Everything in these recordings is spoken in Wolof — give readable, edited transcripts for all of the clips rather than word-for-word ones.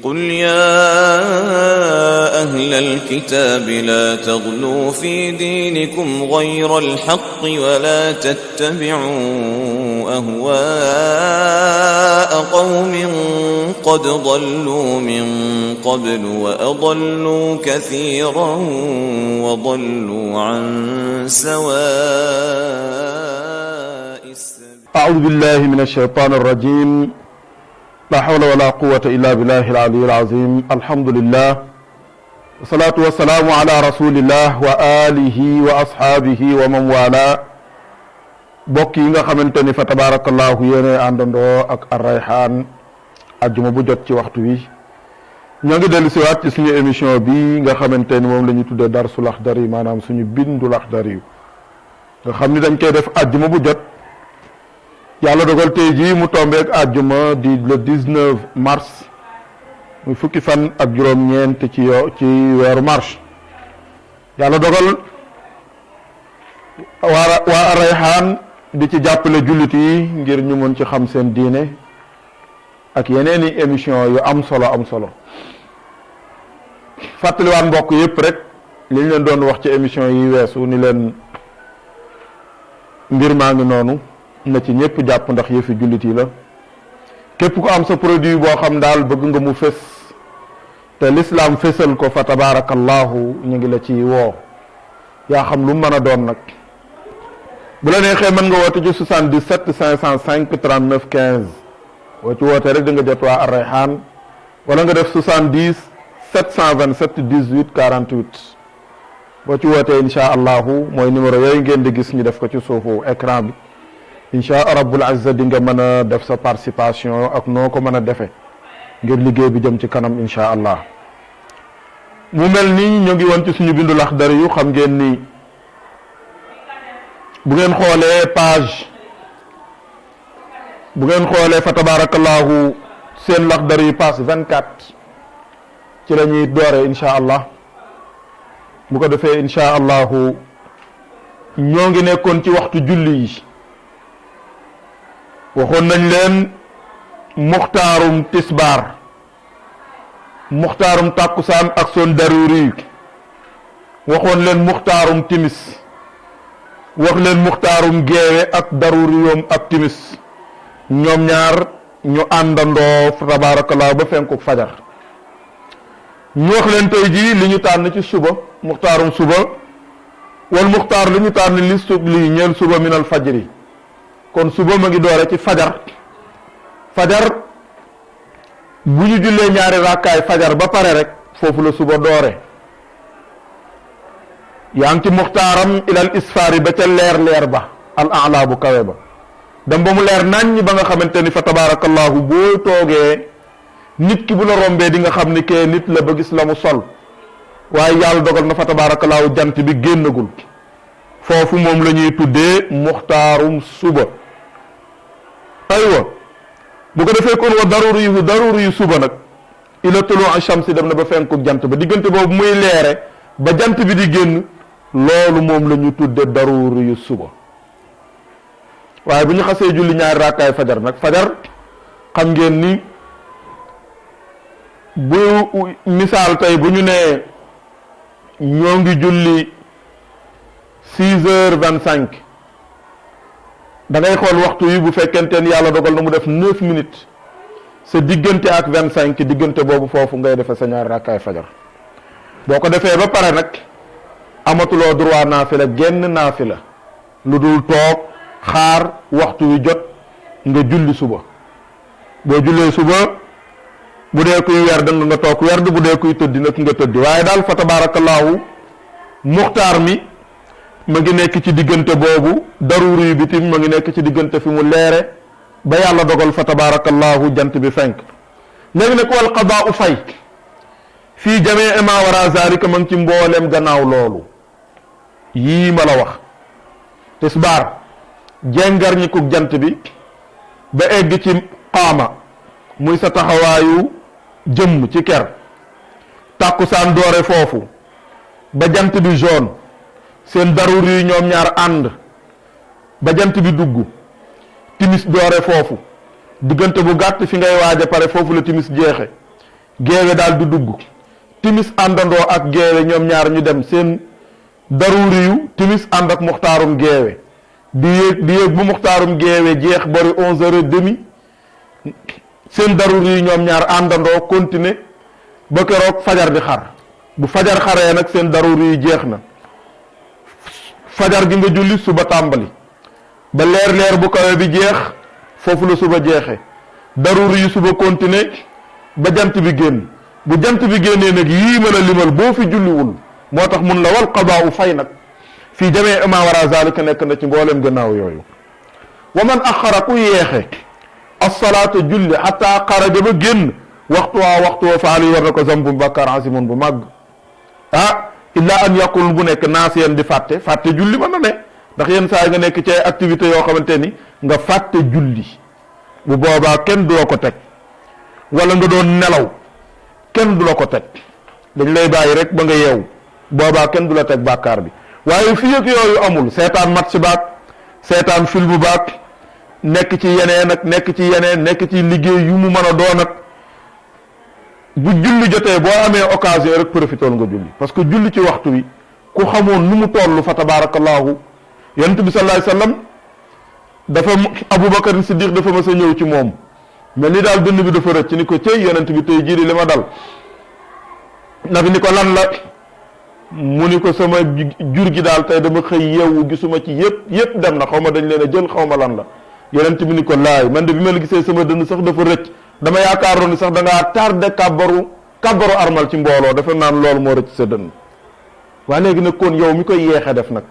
قل يا أهل الكتاب لا تغلوا في دينكم غير الحق ولا تتبعوا أهواء قوم قد ضلوا من قبل وأضلوا كثيرا وضلوا عن سواء السبيل. أعوذ بالله من الشيطان الرجيم. لا حول ولا قوة إلا بالله العلي العظيم. الحمد لله والصلاة والسلام على رسول الله وآله وأصحابه ومن والاه. bokk yi nga xamante ni fa tabarakallahu yéene àndandoo ak Ar-Rayhan ajjuma bu jot ci waxtu wi ñoo ngi dellu siwaat ci suñu émission bi nga xamante ni moom la ñu tuddee Darsul Akhdari maanaam suñu bindu Akhdari nga xam ni dañ koy def ajjuma bu jot. yàlla dogal tey jii mu tombeek àjjuma di le 19 mars muy fukki fan ak juróom-ñeent ci weeru mars. yàlla dogal waa Ar-Rayhan di ci jàppale jullit yi ngir ñu mën ci xam seen diine ak yeneeni émission yu am solo fàttaliwaat mbokk yëpp rek li ñu leen doon wax ci émission yi weesu ni leen mbir maa ngi noonu na ci ñëpp jàpp ndax yëfi jullit yi la. képp ku am sa produit boo xam daal bëgg nga mu fés te l'islam fésal ko fa tabarakallahu ñu ngi la ci woo yaa xam lu mën a doon nag. bu la neexee mën nga woote ci 77 505 39 15 boo ci wootee rek da nga jot waa Ar-Rayhan wala nga def 70 727 18 48 boo ci wootee insha allahu mooy numéro yooyu ngeen di gis ñu def ko ci suufu écran bi. insha rabbul azza di nga mën a def sa participation ak noo ko mën a defe ngir liggéey bi jëm ci kanam insha allah. mu mel ni ñu ngi woon ci suñu bindu Akhdari yu xam ngeen ni bu ngeen xoolee fa tabarakallahu seen Akhdari yu passe 24 ci la ñuy doore insha allah. bu ko defee insha allahu ñoo ngi nekkoon ci waxtu julli yi. waxoon nañ leen muxtaarum tisbaar muxtaarum tàkkusaan ak son daruri waxoon leen muxtaarum timis wax leen muxtaarum geewe ak daruriyoom ak timis ñoom ñaar ñu àndandoo tabarakallah ba fenku fajar. ñu wax leen tey jii li ñu tànn ci suba muxtaarum suba wal muxtaar li ñu tànn li ñeel suba minal fajri. kon suba ma ngi doore ci fajar bu ñu jullee ñaari rakkaay fajar ba pare rek foofu la suba doore. yaa ngi ci muxtaaram ilal isfaari ba ca leer ba al a'la bu kawe ba dem ba mu leer naññ ba nga xamante ni fa tabarakallahu boo toogee nit ki bu la rombee di nga xam ni kee nit la ba gis la mu sol waaye yàlla dogal na fa tabarakallahu jant bi génnagul foofu moom la ñuy tuddee muxtaarum suba. aywa bu ko defee kon wa daruri yu suba nag ila tulu shamsi dem na ba fenku jant ba diggante boobu muy leere ba jant bi di génn loolu moom la ñu tudde daruri yu suba. waaye bu ñu xasee julli ñaari raakaay fajar nag fajar xam ngeen ni bu misaal tey bu ñu nee ñoo ngi julli 6h25 da ngay xool waxtu yi bu fekkente ni yàlla dogal na mu def 9 minutes sa diggante ak 25 diggante boobu foofu ngay defe sa ñaari rakkaay fajar. boo ko defee ba pare nag amatuloo droit naafila genn naafila lu dul toog xaar waxtu wi jot nga julli suba. boo jullee suba bu dee kuy werd nga toog werd bu dee kuy tëddi nag nga tëddi waaye daal fa tabarakallahu muxtaar mi ma ngi nekk ci diggante boobu daruri bi tim ma ngi nekk ci diggante fi mu leere ba yàlla dogal fa tabarakallahu jant bi fenk. léegi nag wal qadaa fay fii jamee ma wara zalika ma ngi ci mbooleem gannaaw loolu yii ma la wax. tisbaar jengar ñi kuk jant bi ba egg ci qaama muy sa taxawaayu jëmm ci ker. tàkkusaan doore foofu ba jant bi jaune seen daruri yi ñoom ñaar ànd ba jant bi dugg. timis doore foofu diggante bu gàtt fi ngay waaja pare foofu la timis jeexe géewe daal di dugg timis àndandoo ak géewe ñoom ñaar ñu dem seen daruri yu timis ànd ak muxtaarum géewe di yéeg bu muxtaarum géewe jeex bori 11h30 seen daruri yu ñoom ñaar àndandoo continuer ba keroog fajar di xar bu fajar xaree nag seen daruri yu jeex na fajar gi nga julli suba tàmbali ba leer bu kawe bi jeex foofu la suba jeexe daruri yu suba continuer ba jant bi génn bu jant bi génnee nag yii ma la limal boo fi julliwul moo tax mun la wal qadaa u fay nag fii jamee ma wara zalika nekk na ci mboolem gannaaw yooyu wa man axara ku yeexe as-salaata julli xataa xaraja ba génn waxtu wa fa ali war na ko zambum bàkkaar asimun bu màgg illa an yaqul bu nekk naasiyan di fàtte julli mën na ne ndax yenn saa nga nekk ci ay activité yoo xamante ni nga fàtte julli bu boobaa kenn du la ko teg wala nga doon nelaw kenn du la ko teg dañ lay bàyyi rek ba nga yeew boobaa kenn du la teg bàkkaar bi waaye fii ak yooyu amul seetaan match baak seetaan film baak nekk ci yeneen ak nekk ci liggéey yu mu mën a doon ak bu julli jotee boo amee occasion rek profitool nga julli parce que julli ci waxtu wi ku xamoon nu mu toll fa tabarakallahu yonent bi sallallahu alayhi wasallam dafa Abubakar Siddiq dafa mas a ñëw ci moom mais ni daal dënn bi dafa rëcc ni ko cëy yonent bi tey jii li ma dal nabi ni ko lan la mu ni ko sama jur gi daal tey dama xëy yeewu gisuma ci yëpp dem na xaw ma dañ leen a jël xaw ma lan la yonent bi ni ko laay man de bi ma la gisee sama dënn sax dafa rëcc dama yaakaaroon ni sax da ngaa tardé kàbbaru armal ci mbooloo dafa naan loolu moo rëcc sa dënn waaye léegi nag kon yow mi koy yeexe def nag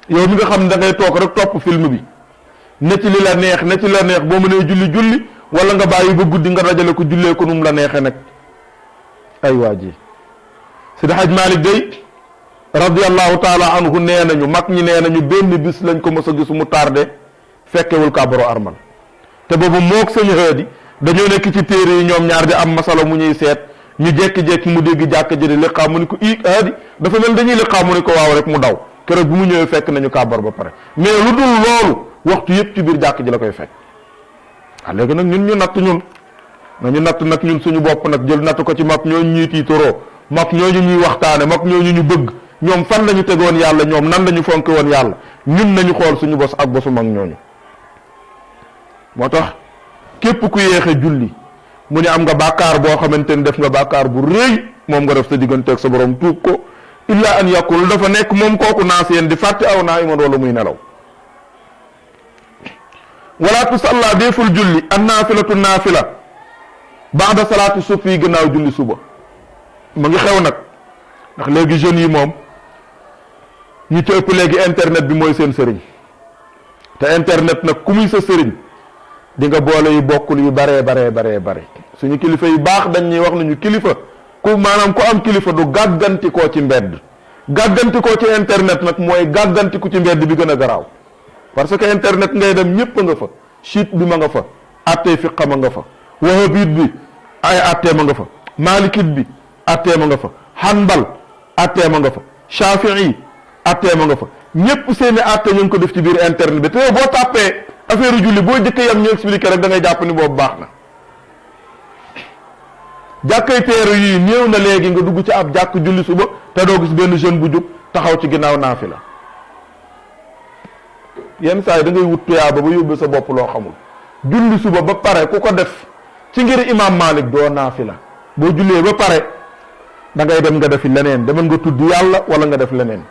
yow mi nga xam ne da ngay toog rek topp film bi ne ci li la neex boo mënee julli wala nga bàyyi ba guddi nga dajale ko jullee ko num la neexe nag ay waa ji Sidi Haj Malik day radiyallahu taala anhu nee nañu mag ñi nee nañu benn bis lañ ko mos a gis mu tardé fekkewul kàbbaru armal te boobu moog sëñ Haadi dañoo nekk ci téere yi ñoom ñaar di am masala mu ñuy seet ñu jékki-jékki mu dégg jàkk ji di liqaam mu ni ko Haadi dafa mel dañuy liqaam mu ni ko waaw rek mu daw keroog bu mu ñëwee fekk nañu kàbbar ba pare mais lu dul loolu waxtu yëpp ci biir jàkk ji la koy fekk léegi nag ñun ñu natt nañu natt nag ñun suñu bopp nag jël natt ko ci mag ñooñu ñuy tiitoroo mag ñooñu ñuy waxtaane mag ñooñu ñu bëgg ñoom fan lañu tegoon yàlla ñoom nan lañu fonke woon yàlla ñun nañu xool suñu bos ak bosu mag ñooñu moo tax képp ku yéexe julli mu ne am nga bàkkaar boo xamante ni def nga bàkkaar bu rëy moom nga def sa digganteeg sa borom tuub ko illa an yakul dafa nekk moom kooku naasiyan di fàtte aw naa iman wala muy nelaw wala tusalla deeful julli an naafilatu naafila baada salaati subhi gannaaw julli suba ma ngi xew nag ndax léegi jeunes yi moom ñu ci ëpp léegi internet bi mooy seen sëriñ te internet nag ku muy sa sëriñ di nga boole yu bokkul yu bare suñu kilifa yu baax dañ ñuy wax nañu kilifa ku maanaam ku am kilifa du gàggantikoo ci mbedd gàggantikoo ci internet nag mooy gàggantiku ci mbedd bi gën a garaaw parce que internet ngay dem ñépp nga fa chiite bi ma nga fa attee fiqa ma nga fa wahabit bi ay attee ma nga fa malikit bi attee ma nga fa hanbal attee ma nga fa shafii attee ma nga fa ñépp seeni atte ñu ngi ko def ci biir internet bi te yow boo tàppee affaire julli boo jëkkee yam ñu expliqué rek da ngay jàpp ni boobu baax na jàkkay teeru yii néew na léegi nga dugg ci ab jàkk julli suba te doo gis benn jeune bu jóg taxaw ci ginnaaw naafila yenn saa yi da ngay wut tuyaaba ba yóbbu sa bopp loo xamul julli suba ba pare ku ko def ci ngir imam Malik doo naafila boo jullee ba pare da ngay dem nga defi leneen demal nga tudd yàlla wala nga def leneen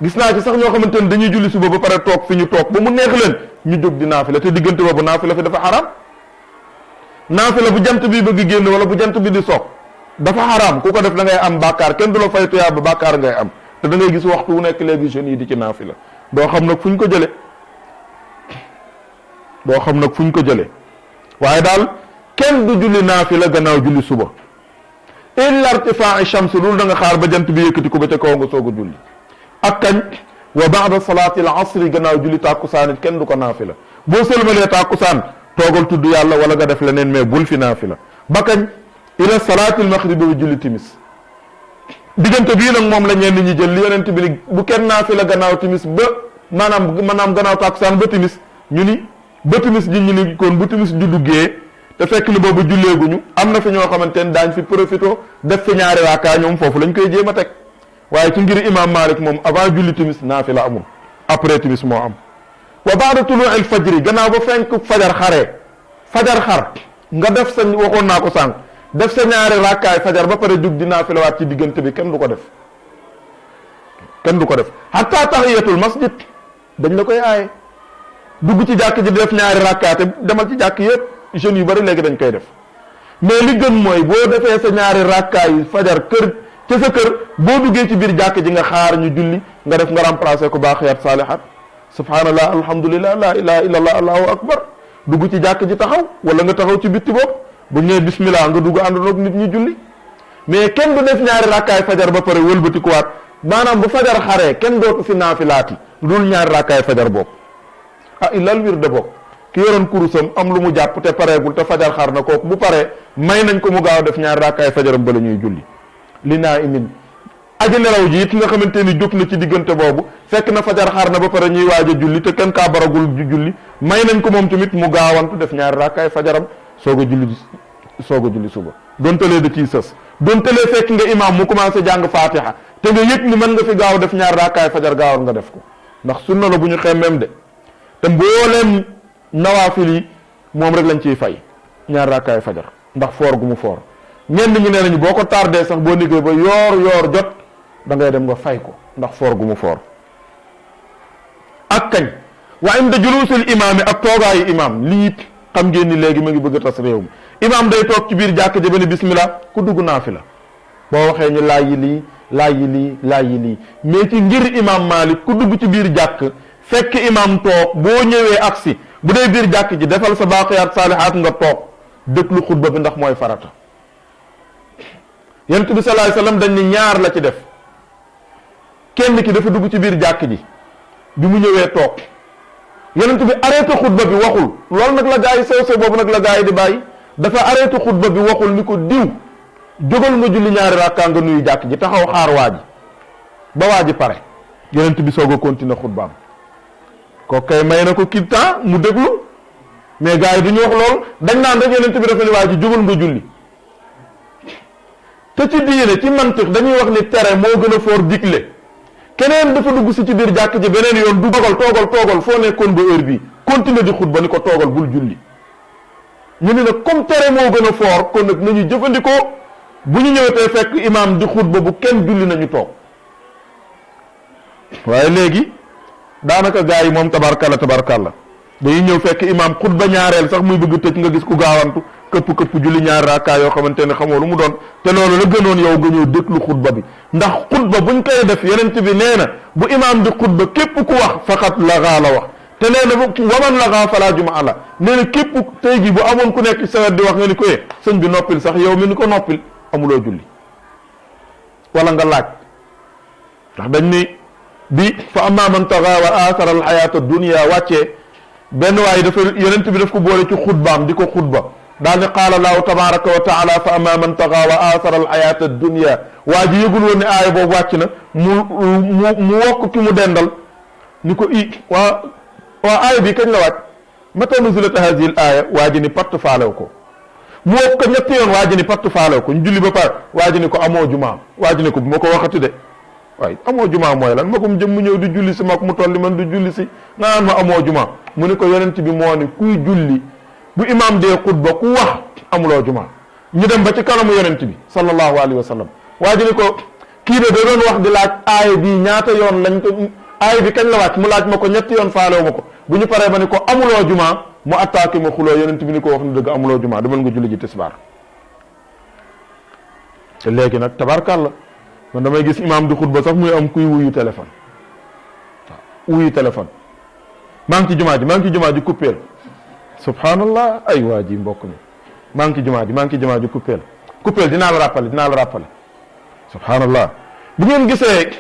gis naa ci sax ñoo xamante ne dañuy julli suba ba pare toog fi ñu toog ba mu neex leen ñu jóg di naafila te diggante boobu naafila fi dafa xaraam naafila bu jant bi bëgg génn wala bu jant bi di soog dafa xaraam ku ko def da ngay am bàkkaar kenn du la fay tuyaaba bàkkaar ngay am te da ngay gis waxtu wu nekk léegi jeunes yi di ci naafila doo xam nag fu ñu ko jële waaye daal kenn du julli naafila gannaaw julli suba illa irtifaa shams loolu da nga xaar ba jant bi yëkkati ko ba ca kaw nga soog a julli ak kañ wa ba'da salaati al asri gannaaw julli tàkkusaan it kenn du ko naafila boo sëlmalee tàkkusaan toogal tudd yàlla wala nga def leneen mais bul fi naafila ba kañ ila salaati al maghrib ba julli timis diggante bii nag moom la ñenn ñi jël li yonent bi ni bu kenn naafila gannaaw timis ba maanaam gannaaw tàkkusaan ba timis ñu ni ba timis ji ñu ni kon bu timis ju duggee te fekk ni boobu julleeguñu am na fi ñoo xamante ne daañ fi profito def fi ñaari raakaa ñoom foofu lañ koy jéem a teg waaye ci ngir imam Malik moom avant julli timis naafila amul après timis moo am. wa baada tuluu'il fajri gannaaw ba fenk fajar xaree fajar xar nga def sa waxoon naa ko sànq def sa ñaari raakaay fajar ba pare jug di naafilawaat ci diggante bi kenn du ko def hatta tahiyatul masjid dañ la koy aaye dugg ci jàkk ji def ñaari raakaay te demal ci jàkk yëpp jeunes yu bari léegi dañ koy def mais li gën mooy boo defee sa ñaari raakaay fajar kër ca sa kër boo duggee ci biir jàkk ji nga xaar ñu julli nga def nga remplacer ko baaqiyaat saalihaat subhanallah alhamdulillah la ilaha illallah allahu akbar dugg ci jàkk ji taxaw wala nga taxaw ci bitti bopp bu ñu nee bismillah nga dugg àndoon ak nit ñi julli mais kenn du def ñaari rakkaay fajar ba pare wëlbatikuwaat maanaam bu fajar xaree kenn dootu fi naafilaati dul ñaari rakkaay fajar boobu illal wir de bokk ki yoroon kurusam am lu mu jàpp te pareegul te fajar xar na kooku bu paree may nañ ko mu gaaw def ñaari rakkaay fajaram ba la ñuy julli li naa imin aji nelaw ji it nga xamante ni jóg na ci diggante boobu fekk na fajar xar na ba pare ñuy waaj a julli te kenn kaa baragul julli may nañ ko moom tamit mu gaawantu def ñaari rakkaay fajaram soog a julli suba dontalee da ciy sës dontalee fekk nga imam mu commencé jàng fatiha te nga yëg ni mën nga fi gaaw def ñaari rakkaay fajar gaawal nga def ko ndax sunna la bu ñu xemmem de te mbooleem nawaafil yi moom rek lañ ciy fay ñaari rakkaay fajar ndax foor gu mu foor ñenn ñi nee nañu boo ko tardé sax boo liggéey ba yoor jot da ngay dem nga fay ko ndax foor gu mu foor ak kañ wa inda juluusil imaam yi ak toogaayu imam lii xam ngeen ni léegi ma ngi bëgg a tas réew mi imam day toog ci biir jàkk ja ba ne bismillah ku dugg naafila boo waxee ñu laaj yi lii mais ci ngir imam Malik ku dugg ci biir jàkk fekk imam toog boo ñëwee agsi bu dee biir jàkk ji defal sa baaqiyaat saalihaat nga toog déglu xutba bi ndax mooy farata yonent bi sallallahu alayhi wasallam dañ ni ñaar la ci def kenn ki dafa dugg ci biir jàkk ji bi mu ñëwee toog yonent bi arrêté xutba bi waxul loolu nag la gaa yi sew boobu nag la gaa yi di bàyyi dafa arrêté xutba bi waxul ni ko diw jógal nga julli ñaari rakkaa nga nuyu jàkk ji taxaw xaar waa ji ba waa ji pare yonent bi soog a continuer xutbaam ko kay may na ko kii temps mu déglu mais gaa yi du ñu wax loolu dañ naan rek yonent bi dafa ni waa ji jógal nga julli te ci diine ci mantiq dañuy wax ni tere moo gën a foor digle keneen dafa dugg si ci biir jàkk ji beneen yoon du toogal foo nekkoon ba heure bi continuer di xutba ni ko toogal bul julli ñu ne nag comme tere moo gën a foor kon nag nañu jëfandikoo bu ñu ñëwetee fekk imam di xutba bu kenn julli nañu toog waaye léegi daanaka gaa yi moom tabarkalla dañuy ñëw fekk imam xutba ñaareel sax muy bëgg tëj nga gis ku gaawantu këpp julli ñaari rakkaa yoo xamante ne xamoo lu mu doon te loolu la gënoon yow nga ñëw déglu xutba bi ndax xutba buñ koy def yonent bi nee na bu imam di xutba képp ku wax faqat lagaa la wax te nee na waman lagaa falaa jumaa la nee na képp tey ji bu amoon ku nekk sawet di wax nga ni ko sëñ bi noppil sax yow mi ni ko noppil amuloo julli wala nga laaj ndax dañ ni bi fa amma man tagaa wa athara al hayata dunya wàccee benn waaye dafa yonent bi daf ko boole ci xutbaam di ko xutba daal ni qaala allahu tabaraka wa taala fa amma man tagaa wa athara al hayata dunya waa ji yëgul woon ne aaya boobu wàcc na mu wokk ki mu dendal ni ko waa aaya bi kañ la wàcc mata nuzilat hadhihi al aaya waa ji ni patt faalew ko mu wokk ko ñetti yoon waa ji ni patt faalew ko ñu julli ba pare waa ji ni ko amoo jumaa waa ji ni ko bu ma ko waxati de waaye amoo jumaa mooy lan ma ko mu jëm mu ñëw di julli si mag mu tolli man du julli si nga naan ma amoo jumaa mu ni ko yonent bi moo ni kuy julli bu imam dee xutba ku wax amuloo jumaa ñu dem ba ci kanamu yonent bi sallallahu alayhi wa sallam waa ji ni ko kii de da doon wax di laaj aaya bi ñaata yoon lañ ko aaya bi kañ la wàcc mu laaj ma ko ñetti yoon faalewu ma ko bu ñu paree ba ni ko amuloo jumaa mu attaqué ma xuloo yonent bi ni ko wax ni dëgg amuloo jumaa demal nga julli ji tisbaar te léegi nag tabarkàlla man damay gis imam di xutba sax muy am kuy wuyu téléphone waaw wuyu téléphone maa ngi ci jumaa ji coupeel subhanallah ay waa ji mbokk mi maa ngi ci jumaa ji coupeel dinaa la rappeler subhanallah bu ngeen gisee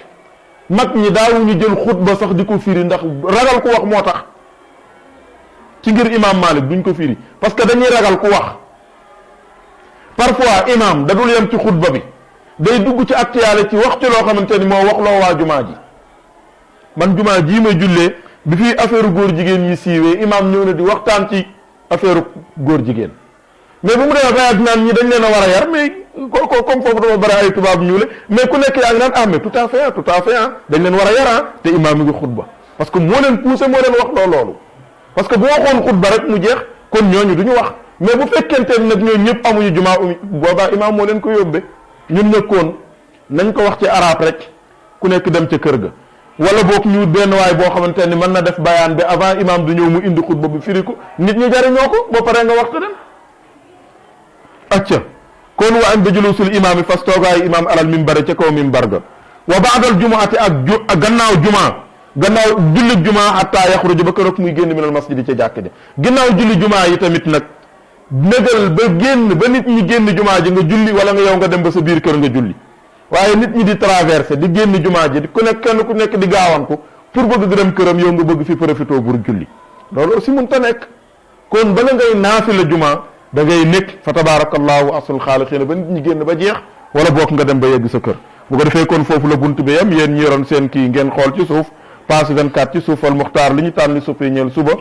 mag ñi daawuñu jël xutba sax di ko firi ndax ragal ku wax moo tax ci ngir imam Malik duñ ko firi parce que dañuy ragal ku wax parfois imam da dul yem ci xutba bi day dugg ci actualité ci wax ci loo xamante ni moo wax loo waa jumaa ji man jumaa jii may jullee bi fii affaire góor jigéen ñi siiwee imam ñëw na di waxtaan ci affaire góor jigéen mais bu mu demee ba yàgg naan ñi dañ leen a war a yar mais comme foofu dafa bëri ay tubaab ñuule mais ku nekk yaa ngi naan ah mais tout à fait dañ leen war a yar te imaam mi ngi xutba parce que moo leen poussé moo leen wax loolu parce que bu waxoon xutba rek mu jeex kon ñooñu du ñu wax mais bu fekkente nag ñooñu ñëpp amuñu jumaa boobaa imaam moo leen ko yóbbee ñun nekkoon nañ ko wax ci arab rek ku nekk dem ca kër ga wala boog ñu benn waay boo xamante ni mën na def bayaan bi avant imaam du ñëw mu indi xutba bi firi ko nit ñi jariñoo ko ba pare nga waxta dem acca kon wa an bijulusul imaam yi fas toogaayu imaam alal minbar ca kaw minbar ga wa baadal jumaati ak gannaaw julli jumaa hatta yaxruju ba keroog muy génn minal masjidi ca jàkk ja ginnaaw julli jumaa yi tamit nag négal ba génn ba nit ñi génn jumaa ji nga julli wala nga yow nga dem ba sa biir kër nga julli waaye nit ñi di traversé di génn jumaa ji ku nekk kenn ku nekk di gaawantu pour bëgg dem këram yow nga bëgg fi profité pour julli loolu aussi mun ta nekk kon bala ngay naafila jumaa da ngay nekk fa tabarakallahu asul xaaliqiina ba nit ñi génn ba jeex wala boog nga dem ba yegg sa kër bu ko defee kon foofu la bunt bi yam yéen ñi yoroon seen kii ngeen xool ci suuf page 24 ci suuf al muxtaar li ñu tànn li suppi ñeel suba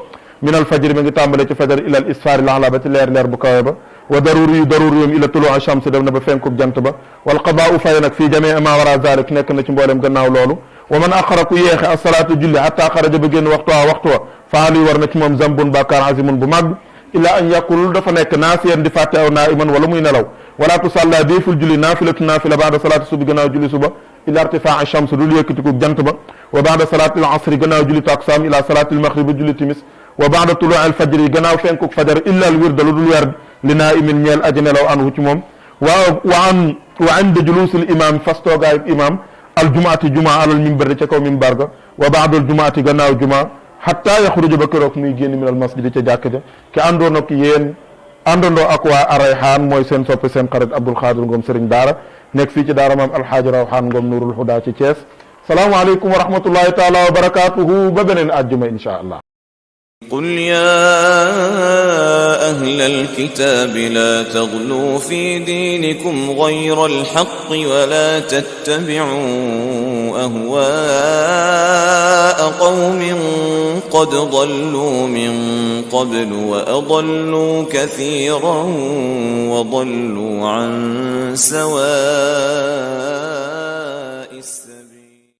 min al fajri mi ngi tàmbale ci fajar ila al isfaari laala ba ci leer bu kawe ba wa daruri yom ila tuluu shams dem na ba fenkub jant ba wal qadaau fay nag fii jamee ma wara zalik nekk na ci mboolem gannaaw loolu wa man axara ku yeexe asalaatu julli hatta xaraja ba génn waxtu wa faali war na ci moom zambun bàkkaar azimun bu màgg illa an yaqul dafa nekk naasiyan di fàtte aw naiman wala muy nelaw wala tusalla déeful julli naafila baada salaati subi gannaaw julli suba ila irtifaa shams dul yëkkatiku jant ba wa baada salaati al asri gannaaw julli takusaan ila salaati al maghrib julli timis wa baada tuluu al fajri gannaaw fenkuk fajar illa al wirda lu dul werd li naimin ñeel aji nelaw anhu ci moom wa inda julusil imam fas toogaay imam al jumaati jumaa alal minbar ca kaw minbar ga wa baada al jumaati gannaaw jumaa hatta yaxruja ba keroog muy génn min al masjidi ca jàkk ja ki àndoon ak yéen àndandoo ak waa Arayhaan mooy seen soppe seen xarit Abdul Xaadir Ngom Sëriñ Daara nekk fii ci Daara maam Alxaaji Rawxaan Ngom Nuurul Hudaa ci Thiès salaamualeykum wa rahmatullahi taala wa barakaatuhu ba beneen àjjuma insha allah. قل يا أهل الكتاب لا تغلوا في دينكم غير الحق ولا تتبعوا أهواء قوم قد ضلوا من قبل وأضلوا كثيرا وضلوا عن سواء